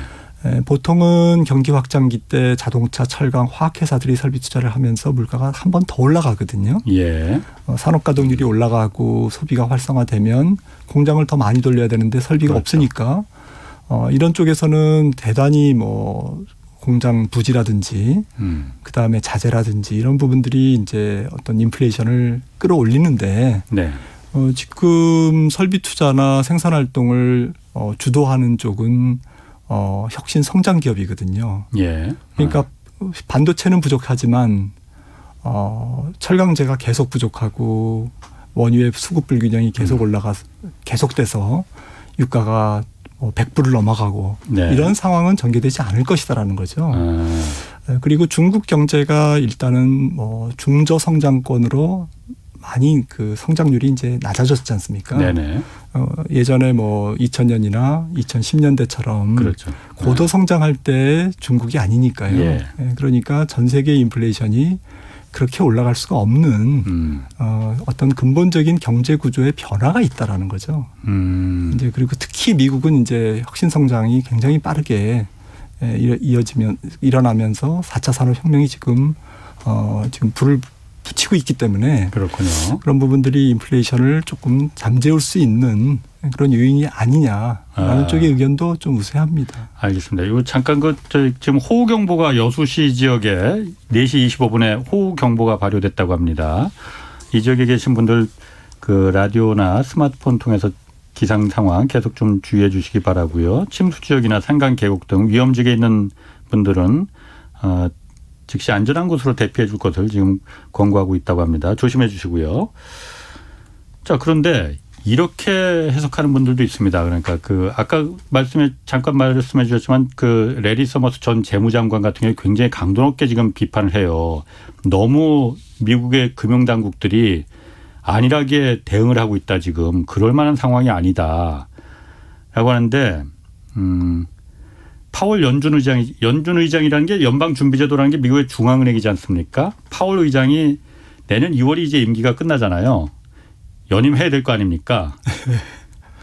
보통은 경기 확장기 때 자동차, 철강, 화학회사들이 설비 투자를 하면서 물가가 한 번 더 올라가거든요. 예. 산업 가동률이 올라가고 소비가 활성화되면 공장을 더 많이 돌려야 되는데 설비가 그렇죠. 없으니까 이런 쪽에서는 대단히 뭐 공장 부지라든지 그다음에 자재라든지 이런 부분들이 이제 어떤 인플레이션을 끌어올리는데 네. 지금 설비 투자나 생산 활동을 주도하는 쪽은 혁신 성장 기업이거든요. 예. 그러니까 반도체는 부족하지만 철강제가 계속 부족하고 원유의 수급 불균형이 계속 계속돼서 유가가 100불을 넘어가고 네. 이런 상황은 전개되지 않을 것이다라는 거죠. 그리고 중국 경제가 일단은 뭐 중저성장권으로 많이 그 성장률이 이제 낮아졌지 않습니까? 네네. 예전에 뭐 2000년이나 2010년대처럼 그렇죠. 고도 성장할 때 중국이 아니니까요. 예. 그러니까 전 세계 인플레이션이 그렇게 올라갈 수가 없는 어떤 근본적인 경제 구조의 변화가 있다라는 거죠. 이제 그리고 특히 미국은 이제 혁신 성장이 굉장히 빠르게 일어나면서 4차 산업혁명이 지금 불을 붙이고 있기 때문에 그렇군요. 그런 부분들이 인플레이션을 조금 잠재울 수 있는 그런 요인이 아니냐라는 쪽의 의견도 좀 우세합니다. 알겠습니다. 이거 잠깐 지금 호우경보가 여수시 지역에 4시 25분에 호우경보가 발효됐다고 합니다. 이 지역에 계신 분들 그 라디오나 스마트폰 통해서 기상 상황 계속 좀 주의해 주시기 바라고요. 침수 지역이나 산간 계곡 등 위험지역에 있는 분들은 즉시 안전한 곳으로 대피해 줄 것을 지금 권고하고 있다고 합니다. 조심해 주시고요. 자, 그런데 이렇게 해석하는 분들도 있습니다. 그러니까 그 아까 잠깐 말씀해 주셨지만 그 레리 서머스 전 재무장관 같은 경우에 굉장히 강도 높게 지금 비판을 해요. 너무 미국의 금융당국들이 안일하게 대응을 하고 있다 지금. 그럴 만한 상황이 아니다. 하는데 파월 연준 의장이라는 게 연방준비제도라는 게 미국의 중앙은행이지 않습니까? 파월 의장이 내년 2월이 이제 임기가 끝나잖아요. 연임해야 될 거 아닙니까?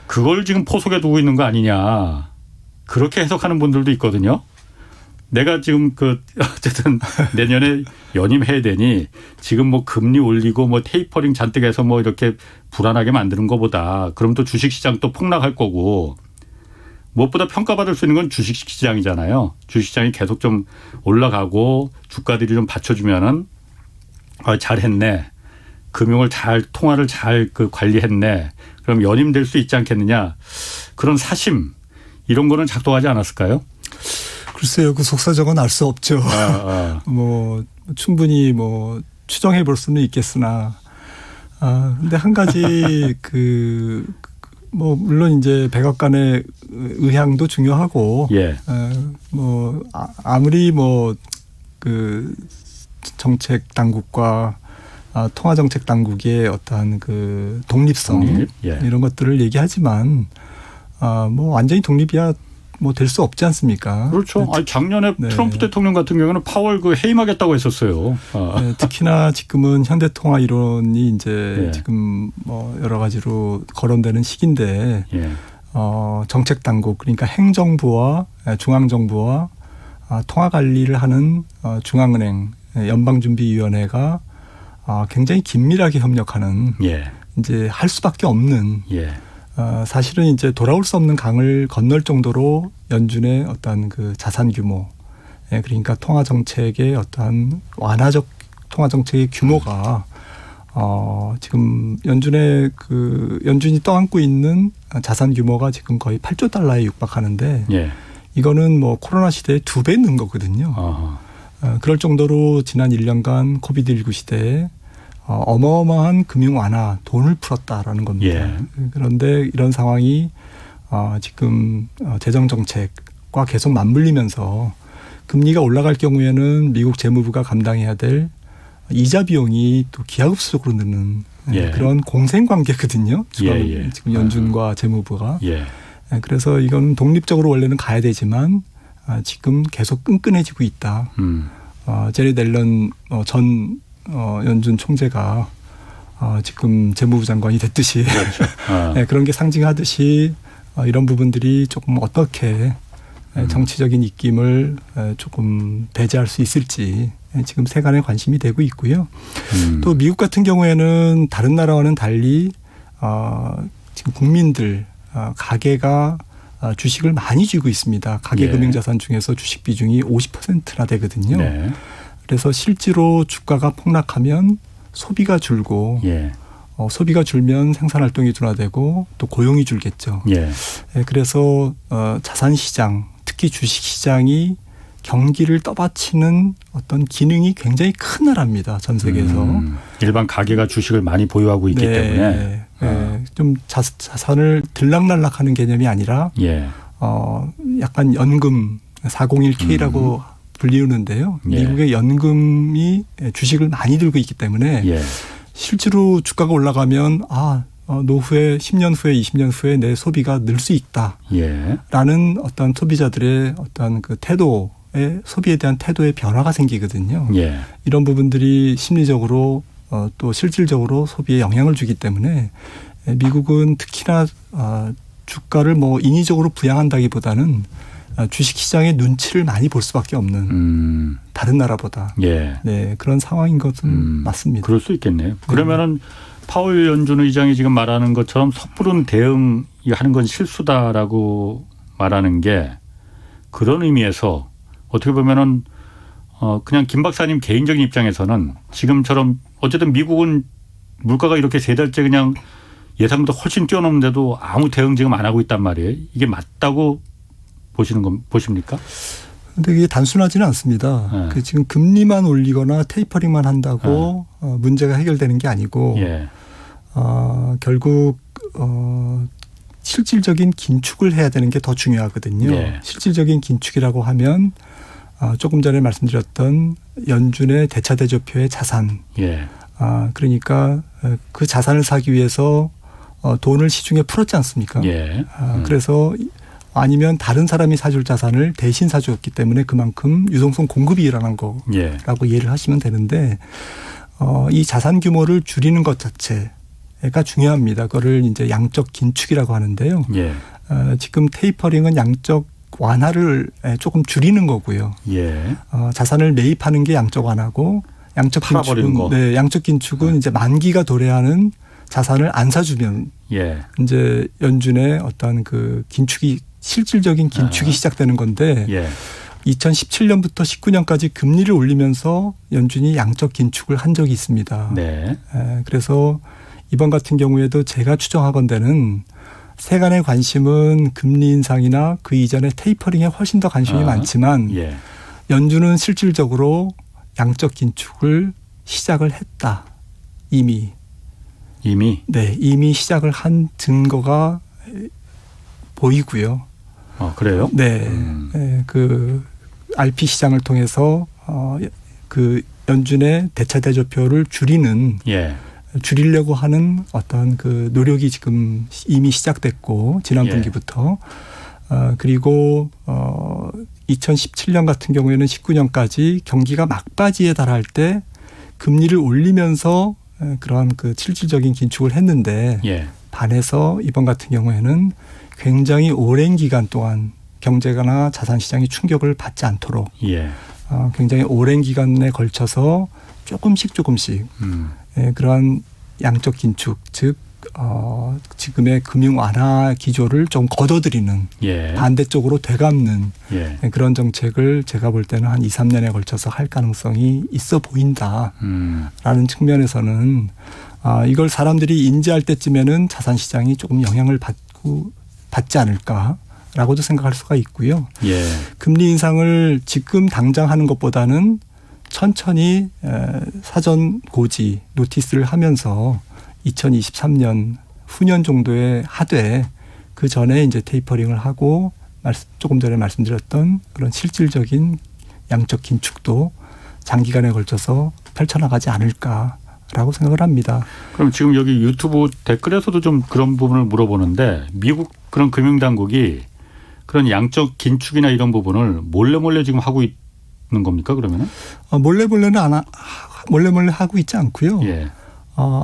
그걸 지금 포석에 두고 있는 거 아니냐. 그렇게 해석하는 분들도 있거든요. 내가 지금 어쨌든 내년에 연임해야 되니 지금 뭐 금리 올리고 뭐 테이퍼링 잔뜩 해서 뭐 이렇게 불안하게 만드는 것보다 그럼 또 주식시장 또 폭락할 거고 무엇보다 평가받을 수 있는 건 주식시장이잖아요. 주식시장이 계속 좀 올라가고 주가들이 좀 받쳐주면은 잘했네. 금융을 통화를 잘 관리했네. 그럼 연임될 수 있지 않겠느냐. 그런 사심 이런 거는 작동하지 않았을까요? 글쎄요, 그 속사정은 알 수 없죠. 뭐 충분히 뭐 추정해 볼 수는 있겠으나, 근데 한 가지 뭐 물론 이제 백악관의 의향도 중요하고, 예. 뭐 아무리 뭐 정책 당국과 통화 정책 당국의 어떠한 독립성 예. 이런 것들을 얘기하지만, 뭐 완전히 독립이야. 뭐 될 수 없지 않습니까? 그렇죠. 작년에 네. 트럼프 대통령 같은 경우는 파월 해임하겠다고 했었어요. 네, 특히나 지금은 현대통화 이론이 이제 예. 지금 뭐 여러 가지로 거론되는 시기인데, 예. 정책 당국 그러니까 행정부와 중앙정부와 통화 관리를 하는 중앙은행 연방준비위원회가 굉장히 긴밀하게 협력하는 예. 이제 할 수밖에 없는. 예. 사실은 이제 돌아올 수 없는 강을 건널 정도로 연준의 어떠한 자산 규모, 그러니까 통화 정책의 어떠한 완화적 통화 정책의 규모가 지금 연준이 떠안고 있는 자산 규모가 지금 거의 8조 달러에 육박하는데, 예. 이거는 뭐 코로나 시대에 2배 는 거거든요. 그럴 정도로 지난 1년간 코비드19 시대에 어마어마한 금융 완화, 돈을 풀었다라는 겁니다. 예. 그런데 이런 상황이 지금 재정 정책과 계속 맞물리면서 금리가 올라갈 경우에는 미국 재무부가 감당해야 될 이자 비용이 또 기하급수적으로 느는 예. 그런 공생 관계거든요. 예. 지금 연준과 재무부가. 예. 그래서 이건 독립적으로 원래는 가야 되지만 지금 계속 끈끈해지고 있다. 제리 넬런 전 연준 총재가 지금 재무부 장관이 됐듯이 그렇죠. 네, 그런 게 상징하듯이 이런 부분들이 조금 어떻게 정치적인 입김을 조금 배제할 수 있을지 지금 세간에 관심이 되고 있고요. 또 미국 같은 경우에는 다른 나라와는 달리 지금 국민들 가계가 주식을 많이 쥐고 있습니다. 가계 예. 금융자산 중에서 주식 비중이 50%나 되거든요. 네. 그래서 실제로 주가가 폭락하면 소비가 줄고, 예. 소비가 줄면 생산활동이 둔화되고 또 고용이 줄겠죠. 예. 그래서 자산시장, 특히 주식시장이 경기를 떠받치는 어떤 기능이 굉장히 큰 나라입니다. 전 세계에서. 일반 가계가 주식을 많이 보유하고 있기 때문에. 좀 자산을 들락날락하는 개념이 아니라 예. 약간 연금 401K라고 불리우는데요. 예. 미국의 연금이 주식을 많이 들고 있기 때문에 예. 실제로 주가가 올라가면 노후에 10년 후에 20년 후에 내 소비가 늘 수 있다라는 예. 어떤 소비자들의 어떤 소비에 대한 태도의 변화가 생기거든요. 예. 이런 부분들이 심리적으로 또 실질적으로 소비에 영향을 주기 때문에 미국은 특히나 주가를 뭐 인위적으로 부양한다기보다는 주식시장의 눈치를 많이 볼 수밖에 없는 다른 나라보다 예. 네, 그런 상황인 것은 맞습니다. 그럴 수 있겠네요. 그러면은 파월 연준 의장이 지금 말하는 것처럼 섣부른 대응하는 건 실수다라고 말하는 게 그런 의미에서 어떻게 보면은 그냥 김 박사님 개인적인 입장에서는 지금처럼 어쨌든 미국은 물가가 이렇게 3달째 그냥 예상보다 훨씬 뛰어넘는데도 아무 대응 지금 안 하고 있단 말이에요. 이게 맞다고 보십니까? 근데 이게 단순하지는 않습니다. 네. 지금 금리만 올리거나 테이퍼링만 한다고 문제가 해결되는 게 아니고 예. 결국 실질적인 긴축을 해야 되는 게 더 중요하거든요. 예. 실질적인 긴축이라고 하면 조금 전에 말씀드렸던 연준의 대차대조표의 자산. 예. 그러니까 그 자산을 사기 위해서 돈을 시중에 풀었지 않습니까? 예. 그래서 아니면 다른 사람이 사줄 자산을 대신 사주었기 때문에 그만큼 유동성 공급이 일어난 거라고 예. 이해를 하시면 되는데 이 자산 규모를 줄이는 것 자체가 중요합니다. 그거를 이제 양적 긴축이라고 하는데요. 예. 지금 테이퍼링은 양적 완화를 조금 줄이는 거고요. 예. 자산을 매입하는 게 양적 완화고 양적 팔아버리는 긴축은 거. 네, 양적 긴축은 이제 만기가 도래하는 자산을 안 사주면 예. 이제 연준의 어떤 그 긴축이 실질적인 긴축이 시작되는 건데 예. 2017년부터 19년까지 금리를 올리면서 연준이 양적 긴축을 한 적이 있습니다. 네. 그래서 이번 같은 경우에도 제가 추정하건대는 세간의 관심은 금리 인상이나 그 이전에 테이퍼링에 훨씬 더 관심이 많지만 예. 연준은 실질적으로 양적 긴축을 시작을 했다. 이미 시작을 한 증거가 보이고요. 그래요? 네. 그 RP 시장을 통해서 그 연준의 대차 대조표를 줄이려고 하는 어떤 그 노력이 지금 이미 시작됐고 지난 예. 분기부터 그리고 2017년 같은 경우에는 19년까지 경기가 막바지에 달할 때 금리를 올리면서 그런 그 실질적인 긴축을 했는데 예. 반해서 이번 같은 경우에는 굉장히 오랜 기간 동안 경제가나 자산 시장이 충격을 받지 않도록 예. 굉장히 오랜 기간에 걸쳐서 조금씩 그러한 양적 긴축 즉 지금의 금융 완화 기조를 좀 걷어들이는 예. 반대쪽으로 되갚는 예. 그런 정책을 제가 볼 때는 한 2, 3년에 걸쳐서 할 가능성이 있어 보인다라는 측면에서는 이걸 사람들이 인지할 때쯤에는 자산 시장이 조금 영향을 받지 않을까라고도 생각할 수가 있고요. 예. 금리 인상을 지금 당장 하는 것보다는 천천히 사전 고지 노티스를 하면서 2023년 후년 정도에 하되 그 전에 이제 테이퍼링을 하고 조금 전에 말씀드렸던 그런 실질적인 양적 긴축도 장기간에 걸쳐서 펼쳐나가지 않을까라고 생각을 합니다. 그럼 지금 여기 유튜브 댓글에서도 좀 그런 부분을 물어보는데 미국 그런 금융당국이 그런 양적 긴축이나 이런 부분을 몰래 지금 하고 있는 겁니까 그러면은? 몰래 하고 있지 않고요. 예.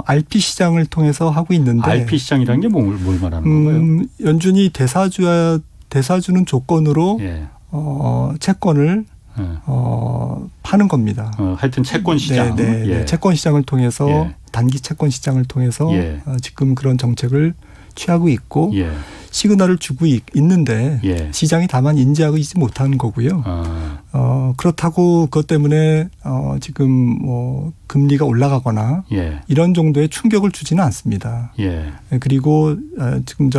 RP 시장을 통해서 하고 있는데 RP 시장이라는 게 뭘 말하는 건가요? 연준이 대사주는 조건으로 예. 채권을 파는 겁니다. 하여튼 채권 시장. 네. 예. 채권 시장을 통해서 예. 단기 채권 시장을 통해서 예. 지금 그런 정책을 취하고 있고 예. 시그널을 주고 있는데 예. 시장이 다만 인지하고 있지 못하는 거고요. 그렇다고 그것 때문에 지금 뭐 금리가 올라가거나 예. 이런 정도의 충격을 주지는 않습니다. 예. 그리고 조금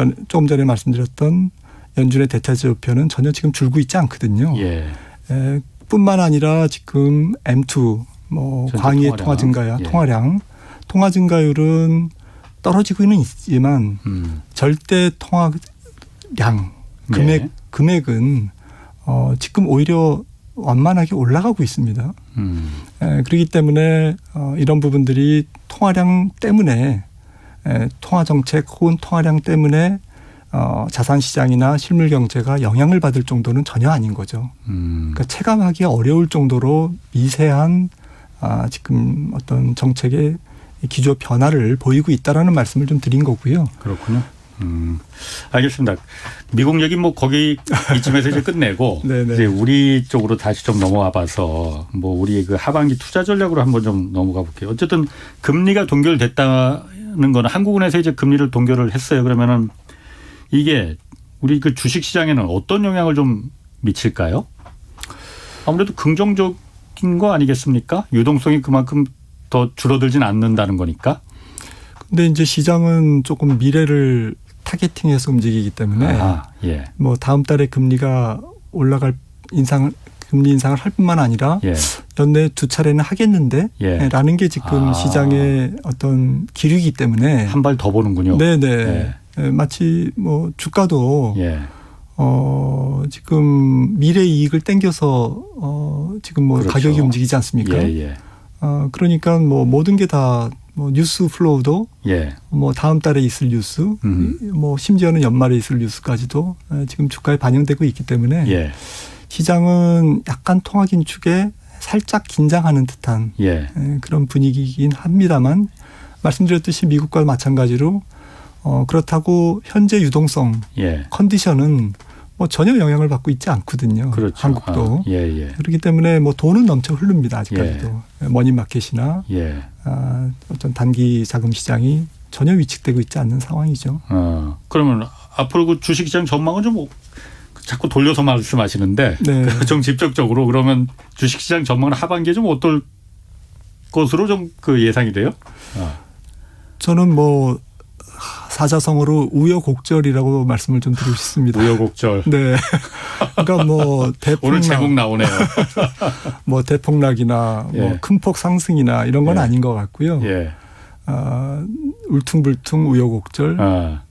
전에 말씀드렸던 연준의 대차 지표는 전혀 지금 줄고 있지 않거든요. 예. 뿐만 아니라 지금 M2 광의의 통화 증가율은 떨어지고는 있지만 절대 통화량 금액은 지금 오히려 완만하게 올라가고 있습니다. 그렇기 때문에 이런 부분들이 통화량 때문에 통화 정책 혹은 통화량 때문에 자산 시장이나 실물 경제가 영향을 받을 정도는 전혀 아닌 거죠. 그러니까 체감하기 어려울 정도로 미세한 지금 어떤 정책의 기조 변화를 보이고 있다라는 말씀을 좀 드린 거고요. 그렇군요. 알겠습니다. 미국 얘기 거기 이쯤에서 이제 끝내고 이제 우리 쪽으로 다시 좀 넘어와 봐서 우리 그 하반기 투자 전략으로 한번 좀 넘어가 볼게요. 어쨌든 금리가 동결됐다는 거는 한국은행에서 이제 금리를 동결을 했어요. 그러면은 이게 우리 그 주식 시장에는 어떤 영향을 좀 미칠까요? 아무래도 긍정적인 거 아니겠습니까? 유동성이 그만큼 더 줄어들진 않는다는 거니까. 근데 이제 시장은 조금 미래를 타겟팅해서 움직이기 때문에 예. 다음 달에 금리가 올라갈 금리 인상을 할 뿐만 아니라 연내 2차례는 하겠는데 라는 게 지금 시장의 어떤 기류이기 때문에 한 발 더 보는군요. 네네. 마치 주가도 지금 미래 이익을 땡겨서 지금 그렇죠. 가격이 움직이지 않습니까? 그러니까 모든 게 다 뭐 뉴스 플로우도 예. 뭐 다음 달에 있을 뉴스, 뭐 심지어는 연말에 있을 뉴스까지도 지금 주가에 반영되고 있기 때문에 예. 시장은 약간 통화 긴축에 살짝 긴장하는 듯한 예. 그런 분위기이긴 합니다만 말씀드렸듯이 미국과 마찬가지로 그렇다고 현재 유동성 예. 컨디션은 뭐 전혀 영향을 받고 있지 않거든요. 그렇죠. 한국도. 예, 예. 그렇기 때문에 뭐 돈은 넘쳐 흐릅니다. 아직까지도. 머니마켓이나 예. 어떤 단기 자금 시장이 전혀 위축되고 있지 않는 상황이죠. 그러면 앞으로 그 주식시장 전망은 좀 자꾸 돌려서 말씀하시는데 네. 좀 직접적으로 그러면 주식시장 전망은 하반기에 좀 어떨 것으로 좀 그 예상이 돼요? 저는 뭐 사자성어로 우여곡절이라고 말씀을 좀 드리고 싶습니다. 우여곡절. 네. 그러니까 뭐 대폭락, 오늘 제목 나오네요. 뭐 대폭락이나 예. 뭐 큰 폭 상승이나 이런 건 예. 아닌 것 같고요. 예. 울퉁불퉁 우여곡절.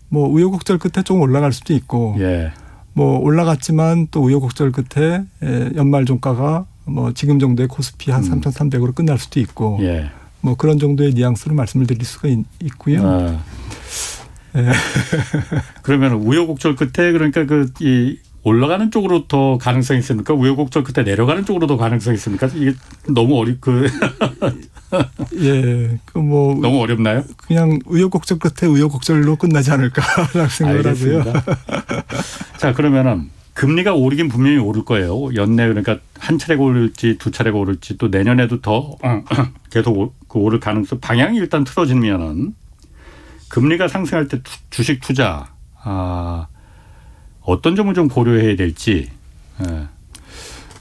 뭐 우여곡절 끝에 좀 올라갈 수도 있고, 예. 뭐 올라갔지만 또 우여곡절 끝에 연말 종가가 뭐 지금 정도의 코스피 한 3,300으로 끝날 수도 있고, 예. 뭐 그런 정도의 뉘앙스로 말씀을 드릴 수가 있고요. 예. 그러면 우여곡절 끝에 그러니까 이 올라가는 쪽으로 더 가능성이 있습니까? 우여곡절 끝에 내려가는 쪽으로 더 가능성이 있습니까? 이게 너무 예, 그 뭐 너무 어렵나요? 그냥 우여곡절 끝에 우여곡절로 끝나지 않을까라고 생각을 하고요. 자, 그러면은 금리가 오르긴 분명히 오를 거예요. 연내 그러니까 한 차례가 오를지 두 차례가 오를지 또 내년에도 더 계속 오를 가능성 방향이 일단 틀어지면은 금리가 상승할 때 주식 투자 어떤 점을 좀 고려해야 될지.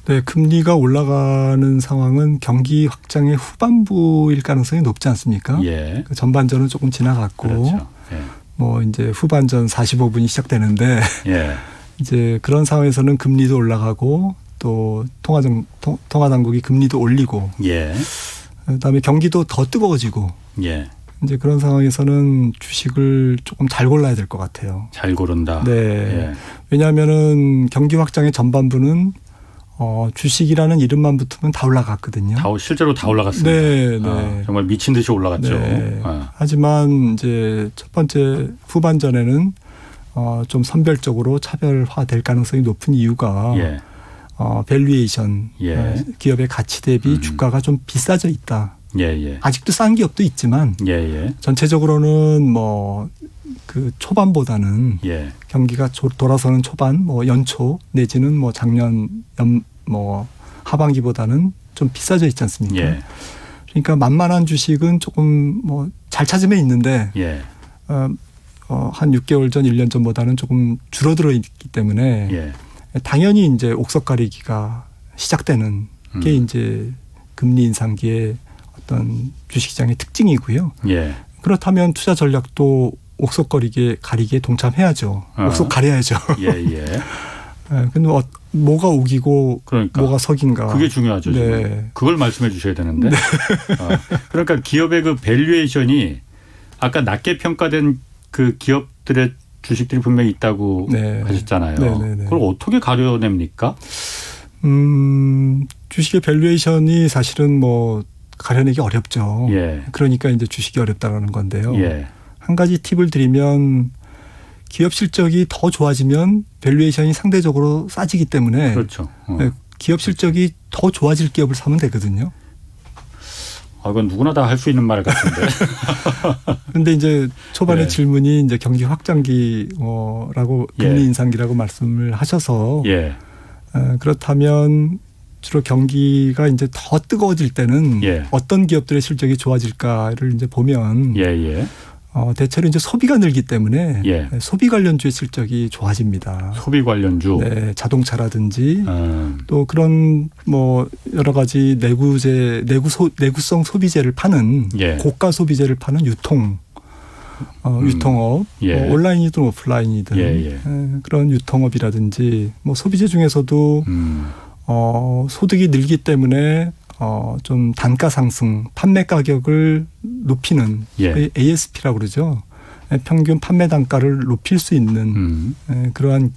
네, 금리가 올라가는 상황은 경기 확장의 후반부일 가능성이 높지 않습니까? 예. 그 전반전은 조금 지나갔고, 그렇죠. 예. 뭐 이제 후반전 45분이 시작되는데 예. 이제 그런 상황에서는 금리도 올라가고 또 통화 당국이 금리도 올리고, 예. 그다음에 경기도 더 뜨거워지고, 예. 이제 그런 상황에서는 주식을 조금 잘 골라야 될 것 같아요. 잘 고른다. 네. 예. 왜냐하면은 경기 확장의 전반부는 주식이라는 이름만 붙으면 다 올라갔거든요. 실제로 다 올라갔습니다. 네, 네. 정말 미친 듯이 올라갔죠. 네. 하지만 이제 첫 번째 후반전에는 좀 선별적으로 차별화될 가능성이 높은 이유가 예. 밸류에이션, 예. 기업의 가치 대비 주가가 좀 비싸져 있다. 예, 예. 아직도 싼 기업도 있지만 예, 예. 전체적으로는 뭐 그 초반보다는 예. 경기가 돌아서는 초반, 뭐 연초 내지는 뭐 작년 하반기보다는 좀 비싸져 있지 않습니까? 예. 그러니까 만만한 주식은 조금 뭐 잘 찾으면 있는데 예. 한 6개월 전, 1년 전보다는 조금 줄어들어 있기 때문에 예. 당연히 이제 옥석 가리기가 시작되는 게 이제 금리 인상기의 어떤 주식시장의 특징이고요. 예. 그렇다면 투자 전략도 옥석 가리기에 동참해야죠. 옥석 가려야죠. 예, 예. 근데 뭐가 우기고 그러니까. 뭐가 석인가. 그게 중요하죠. 지금. 네. 그걸 말씀해 주셔야 되는데. 네. 그러니까 기업의 그 밸류에이션이 아까 낮게 평가된 그 기업들의 주식들이 분명히 있다고 네. 하셨잖아요. 네네네. 그걸 어떻게 가려냅니까? 주식의 밸류에이션이 사실은 뭐 가려내기 어렵죠. 예. 그러니까 이제 주식이 어렵다라는 건데요. 예. 한 가지 팁을 드리면 기업 실적이 더 좋아지면 밸류에이션이 상대적으로 싸지기 때문에 그렇죠. 기업 실적이 더 좋아질 기업을 사면 되거든요. 이건 누구나 다 할 수 있는 말 같은데. 그런데 이제 초반에 예. 질문이 이제 경기 확장기라고 금리 예. 인상기라고 말씀을 하셔서 예. 그렇다면 주로 경기가 이제 더 뜨거워질 때는 예. 어떤 기업들의 실적이 좋아질까를 이제 보면 예, 예. 대체로 이제 소비가 늘기 때문에 예. 소비 관련주의 실적이 좋아집니다. 소비 관련주. 네, 자동차라든지 또 그런 뭐 여러 가지 내구성 소비재를 파는 예. 고가 소비재를 파는 유통업, 예. 뭐 온라인이든 오프라인이든 예, 예. 그런 유통업이라든지 뭐 소비재 중에서도 소득이 늘기 때문에 좀 단가 상승, 판매 가격을 높이는 예. ASP라고 그러죠. 평균 판매 단가를 높일 수 있는 그러한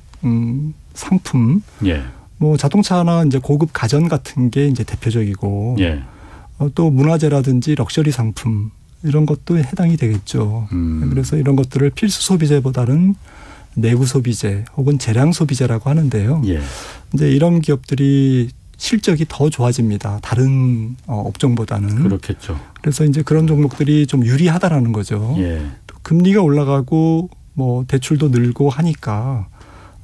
상품. 예. 뭐 자동차나 이제 고급 가전 같은 게 이제 대표적이고 예. 또 문화재라든지 럭셔리 상품 이런 것도 해당이 되겠죠. 그래서 이런 것들을 필수 소비재보다는 내구 소비재 혹은 재량 소비재라고 하는데요. 예. 이제 이런 기업들이 실적이 더 좋아집니다. 다른 업종보다는. 그렇겠죠. 그래서 이제 그런 종목들이 좀 유리하다라는 거죠. 예. 또 금리가 올라가고 뭐 대출도 늘고 하니까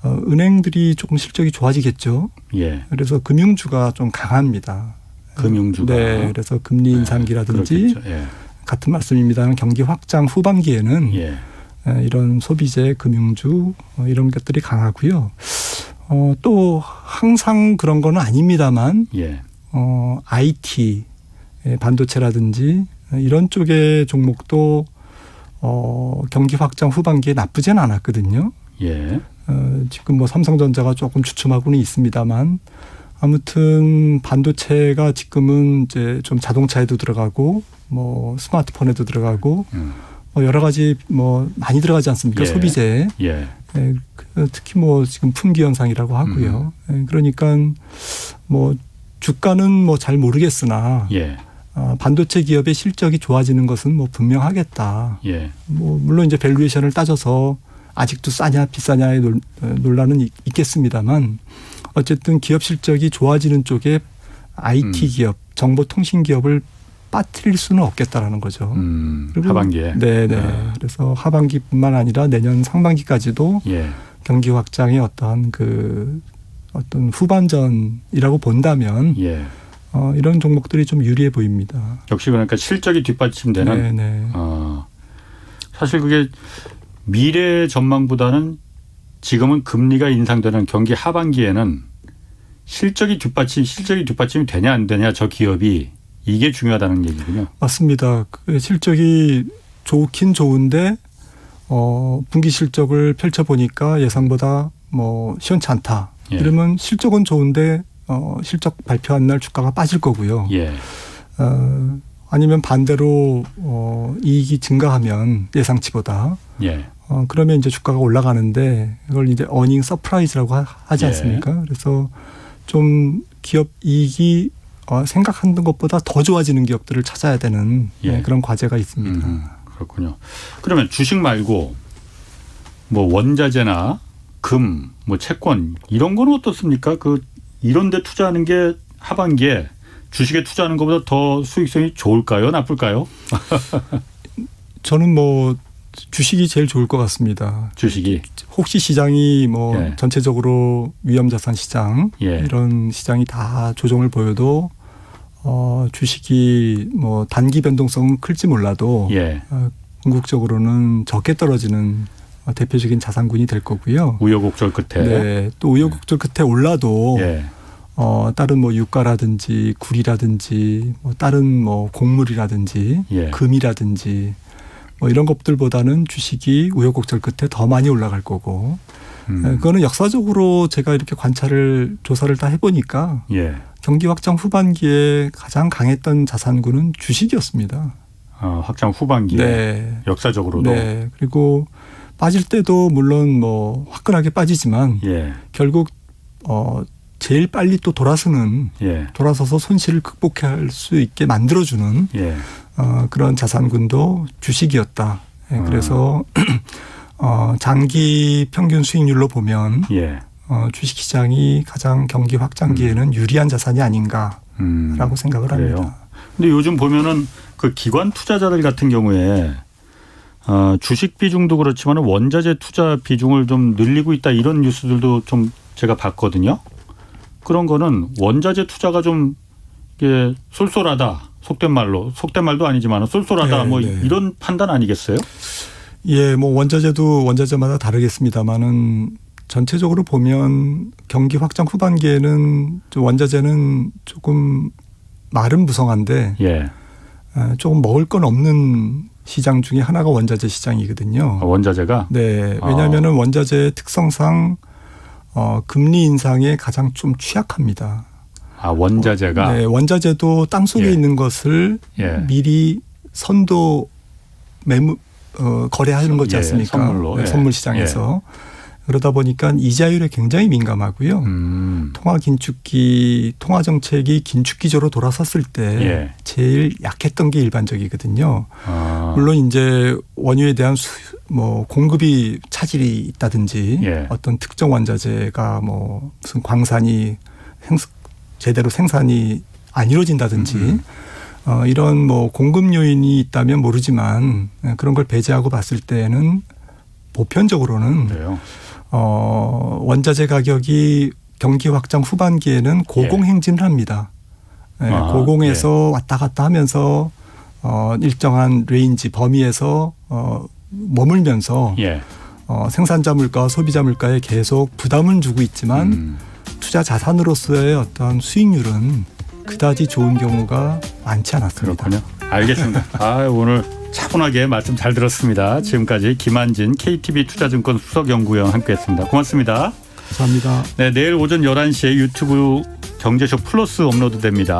은행들이 조금 실적이 좋아지겠죠. 예. 그래서 금융주가 좀 강합니다. 금융주가. 네. 그래서 금리 인상기라든지 그렇겠죠. 예. 같은 말씀입니다만 경기 확장 후반기에는 예. 이런 소비재, 금융주 이런 것들이 강하고요. 또 항상 그런 건 아닙니다만 예. IT, 반도체라든지 이런 쪽의 종목도 경기 확장 후반기에 나쁘진 않았거든요. 예. 지금 뭐 삼성전자가 조금 주춤하고는 있습니다만 아무튼 반도체가 지금은 이제 좀 자동차에도 들어가고 뭐 스마트폰에도 들어가고 뭐 여러 가지 뭐 많이 들어가지 않습니까? 예. 소비재. 예. 특히 뭐 지금 품귀 현상이라고 하고요. 그러니까 뭐 주가는 뭐 잘 모르겠으나 예. 반도체 기업의 실적이 좋아지는 것은 뭐 분명하겠다. 예. 뭐 물론 이제 밸류에이션을 따져서 아직도 싸냐 비싸냐의 논란은 있겠습니다만 어쨌든 기업 실적이 좋아지는 쪽에 IT 기업, 정보통신 기업을 빠뜨릴 수는 없겠다라는 거죠. 그리고 하반기에. 네네. 그래서 하반기뿐만 아니라 내년 상반기까지도 예. 경기 확장의 어떤 후반전이라고 본다면 예. 이런 종목들이 좀 유리해 보입니다. 역시 그러니까 실적이 뒷받침되는. 네네. 사실 그게 미래 전망보다는 지금은 금리가 인상되는 경기 하반기에는 실적이 뒷받침이 되냐 안 되냐 저 기업이 이게 중요하다는 얘기군요. 맞습니다. 실적이 좋긴 좋은데 분기 실적을 펼쳐보니까 예상보다 뭐 시원치 않다. 예. 이러면 실적은 좋은데 실적 발표한 날 주가가 빠질 거고요. 예. 아니면 반대로 이익이 증가하면 예상치보다 예. 그러면 이제 주가가 올라가는데 이걸 이제 어닝 서프라이즈라고 하지 않습니까? 그래서 좀 기업 이익이 생각한 것보다 더 좋아지는 기업들을 찾아야 되는 그런 과제가 있습니다. 그렇군요. 그러면 주식 말고 뭐 원자재나 금, 뭐 채권 이런 건 어떻습니까? 이런 데 투자하는 게 하반기에 주식에 투자하는 것보다 더 수익성이 좋을까요? 나쁠까요? 저는 뭐 주식이 제일 좋을 것 같습니다. 주식이. 혹시 시장이 뭐 전체적으로 위험자산 시장 이런 시장이 다 조정을 보여도 주식이 뭐 단기 변동성은 클지 몰라도 궁극적으로는 적게 떨어지는 대표적인 자산군이 될 거고요. 우여곡절 끝에. 네. 또 우여곡절 끝에 올라도 다른 뭐 유가라든지 굴이라든지 뭐 다른 뭐 곡물이라든지 금이라든지 뭐 이런 것들보다는 주식이 우여곡절 끝에 더 많이 올라갈 거고 그거는 역사적으로 제가 이렇게 조사를 다 해보니까 경기 확장 후반기에 가장 강했던 자산군은 주식이었습니다. 확장 후반기에 역사적으로도. 네. 그리고 빠질 때도 물론 뭐 화끈하게 빠지지만 결국 제일 빨리 또 돌아서서 손실을 극복할 수 있게 만들어주는 그런 자산군도 주식이었다. 그래서 장기 평균 수익률로 보면 주식시장이 가장 경기 확장기에는 유리한 자산이 아닌가라고 생각을 합니다. 그런데 요즘 보면은 그 기관 투자자들 같은 경우에 주식 비중도 그렇지만 원자재 투자 비중을 좀 늘리고 있다 이런 뉴스들도 좀 제가 봤거든요. 그런 거는 원자재 투자가 좀 이게 쏠쏠하다. 속된 말도 아니지만 쏠쏠하다 이런 판단 아니겠어요? 예, 뭐 원자재도 원자재마다 다르겠습니다만은 전체적으로 보면 경기 확장 후반기에는 원자재는 조금 말은 무성한데 조금 먹을 건 없는 시장 중에 하나가 원자재 시장이거든요. 원자재가? 네, 왜냐하면은 원자재의 특성상 금리 인상에 가장 좀 취약합니다. 원자재가? 네, 원자재도 땅 속에 있는 것을 미리 선도 거래하는 거지 않습니까? 선물로. 선물 시장에서. 그러다 보니까 이자율에 굉장히 민감하고요. 통화 정책이 긴축기조로 돌아섰을 때 예. 제일 약했던 게 일반적이거든요. 아. 물론 이제 원유에 대한 공급이 차질이 있다든지 예. 어떤 특정 원자재가 무슨 광산이 제대로 생산이 안 이루어진다든지 이런 공급 요인이 있다면 모르지만 그런 걸 배제하고 봤을 때는 보편적으로는 그래요. 원자재 가격이 경기 확장 후반기에는 고공행진을 합니다. 고공에서 왔다 갔다 하면서 일정한 레인지 범위에서 머물면서 예. 생산자 물가와 소비자 물가에 계속 부담을 주고 있지만 투자 자산으로서의 어떤 수익률은 그다지 좋은 경우가 많지 않았습니다. 그렇군요. 알겠습니다. 오늘 차분하게 말씀 잘 들었습니다. 지금까지 김한진 KTB 투자증권 수석연구위원 함께했습니다. 고맙습니다. 감사합니다. 네, 내일 오전 11시에 유튜브 경제쇼 플러스 업로드됩니다.